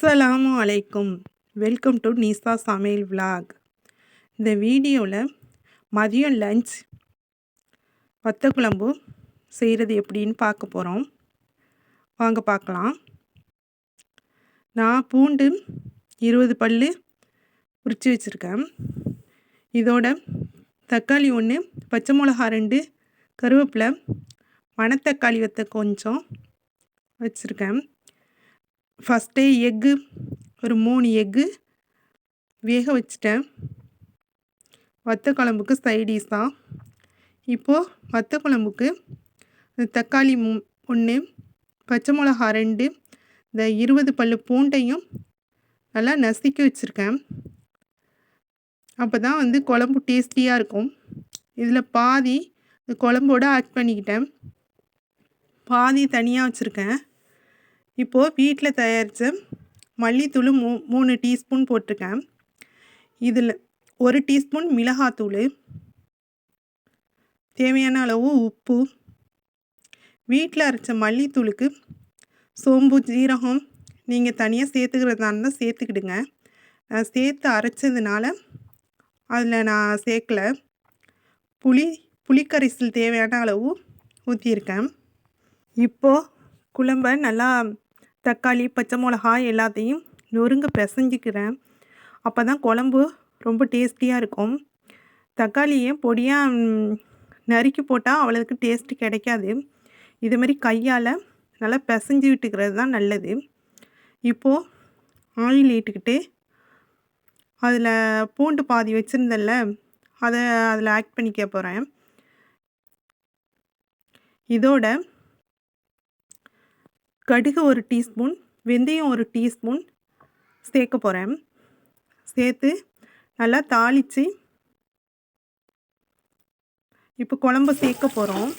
அஸ்ஸலாமு அலைக்கும். Welcome to நிசா சமையல் விலாக். இந்த வீடியோவில் மதியம் லஞ்ச் வத்த குழம்பு செய்கிறது எப்படின்னு பார்க்க போகிறோம். வாங்க பார்க்கலாம். நான் பூண்டு 20 பல் உரித்து வச்சுருக்கேன். இதோட தக்காளி 1, பச்சை மிளகா 2, கருவேப்பிலை, மணத்தக்காளி வத்த கொஞ்சம் வச்சுருக்கேன். ஃபஸ்ட்டே எக்கு ஒரு 3 எக்கு வேக வச்சுட்டேன். வத்த குழம்புக்கு சைடிஷாக. இப்போது வத்த குழம்புக்கு தக்காளி 1, பச்சை மிளகா 2, இந்த 20 பல் பூண்டையும் நல்லா நசுக்கி வச்சுருக்கேன். அப்போ தான் குழம்பு டேஸ்டியாக இருக்கும். இதில் பாதி குழம்போடு ஆட் பண்ணிக்கிட்டேன், பாதி தனியாக வச்சுருக்கேன். இப்போது வீட்டில் தயாரித்த மல்லித்தூள் 3 டீஸ்பூன் போட்டிருக்கேன். இதில் 1 டீஸ்பூன் மிளகாத்தூள், தேவையான அளவு உப்பு. வீட்டில் அரைச்ச மல்லித்தூளுக்கு சோம்பு, ஜீரகம் நீங்கள் தனியாக சேர்த்துக்கிறதா இருந்தால் சேர்த்துக்கிடுங்க. நான் சேர்த்து அரைச்சதுனால அதில் நான் சேர்க்கலை. புளிக்கரைசல் தேவையான அளவு ஊற்றியிருக்கேன். இப்போது குழம்ப நல்லா தக்காளி, பச்சை மிளகா எல்லாத்தையும் நொறுங்க பிசைஞ்சிக்கிறேன். அப்போ தான் குழம்பு ரொம்ப டேஸ்டியாக இருக்கும். தக்காளியை பொடியாக நறுக்கி போட்டால் அவ்வளோக்கு டேஸ்ட்டு கிடைக்காது. இது மாதிரி கையால் நல்லா பிசைஞ்சு விட்டுக்கிறது தான் நல்லது. இப்போது ஆயில் இட்டுக்கிட்டு அதில் பூண்டு பாதி வச்சுருந்தேன்ல, அதை அதில் ஆட் பண்ணிக்க போகிறேன். இதோட கடுகு 1 டீஸ்பூன், வெந்தயம் 1 டீஸ்பூன் சேர்க்க போகிறேன். சேர்த்து நல்லா தாளித்து இப்போ குழம்பு சேர்க்க போகிறோம்.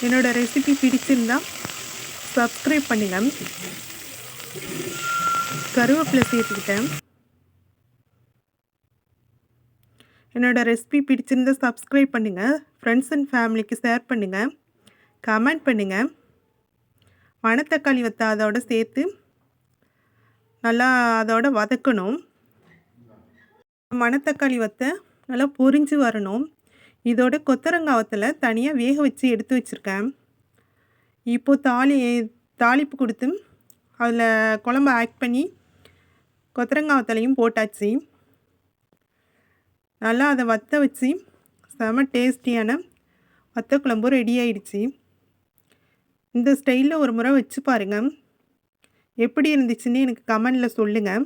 என்னோடய ரெசிபி பிடிச்சிருந்தா சப்ஸ்கிரைப் பண்ணுங்கள். கருவேப்பிலை சேர்த்துக்கிட்டேன். என்னோடய ரெசிபி பிடிச்சிருந்தா சப்ஸ்கிரைப் பண்ணுங்கள். ஃப்ரெண்ட்ஸ் அண்ட் ஃபேமிலிக்கு ஷேர் பண்ணுங்கள், கமெண்ட் பண்ணுங்கள். மணத்தக்காளி வத்த அதோட சேர்த்து நல்லா அதோட வதக்கணும். மணத்தக்காளி வத்த நல்லா பொரிஞ்சு வரணும். இதோட கொத்தரங்காய் வத்தலை தனியாக வேக வச்சு எடுத்து வச்சுருக்கேன். இப்போது தாளிப்பு கொடுத்து அதில் குழம்பு ஆட் பண்ணி கொத்தரங்காய் வத்தலையும் போட்டாச்சு. நல்லா அதை வத்த வச்சு செம டேஸ்டியான வத்த குழம்பு ரெடி ஆயிடுச்சு. இந்த ஸ்டைலில் ஒரு முறை வச்சு பாருங்கள். எப்படி இருந்துச்சுன்னு எனக்கு கமெண்டில் சொல்லுங்கள்.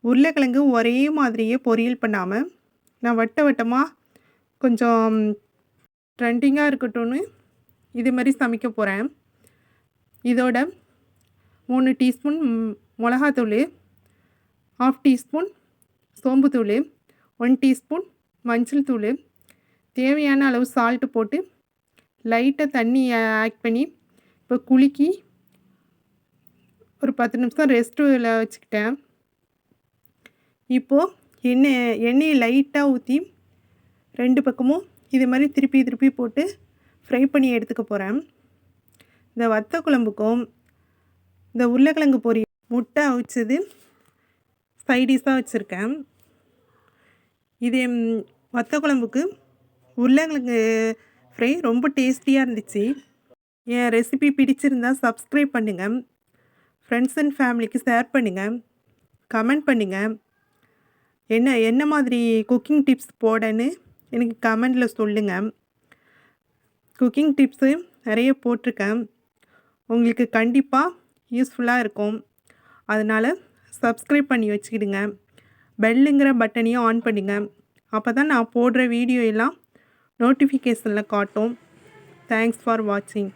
உருளைக்கிழங்கு ஒரே மாதிரியே பொரியல் பண்ணாமல் நான் வட்டமாக கொஞ்சம் ட்ரெண்டிங்காக இருக்கட்டும்னு இது மாதிரி சமைக்க போகிறேன். இதோட 3 டீஸ்பூன் மிளகாத்தூள், 1/2 டீஸ்பூன் சோம்புத்தூள், 1 டீஸ்பூன் மஞ்சள் தூள், தேவையான அளவு சால்ட்டு போட்டு லைட்டாக தண்ணி ஆட் பண்ணி இப்போ குலுக்கி ஒரு 10 நிமிஷம் ரெஸ்ட்டில் வச்சுக்கிட்டேன். இப்போது எண்ணெயை லைட்டாக ஊற்றி 2 பக்கமும் இது மாதிரி திருப்பி போட்டு ஃப்ரை பண்ணி எடுத்துக்க போகிறேன். இந்த வத்த குழம்புக்கும் இந்த உருளைக்கிழங்கு பொரியல், முட்டை அவிச்சது சைடிஷாக வச்சுருக்கேன். இது வத்த குழம்புக்கு உருளைக்கிழங்கு ஃப்ரை ரொம்ப டேஸ்டியாக இருந்துச்சு. என் ரெசிபி பிடிச்சிருந்தால் சப்ஸ்கிரைப் பண்ணுங்கள். ஃப்ரெண்ட்ஸ் அண்ட் ஃபேமிலிக்கு ஷேர் பண்ணுங்கள், கமெண்ட் பண்ணுங்கள். என்ன மாதிரி குக்கிங் டிப்ஸ் போடன்னு எனக்கு கமெண்டில் சொல்லுங்கள். குக்கிங் டிப்ஸு நிறைய போட்டிருக்கேன், உங்களுக்கு கண்டிப்பாக யூஸ்ஃபுல்லாக இருக்கும். அதனால் சப்ஸ்கிரைப் பண்ணி வச்சுக்கிடுங்க. பெல்லுங்கிற பட்டனையும் ஆன் பண்ணுங்கள். அப்போ தான் நான் போடுற வீடியோ எல்லாம் நோட்டிஃபிகேஷனில் காட்டும். தேங்க்ஸ் ஃபார் வாட்சிங்.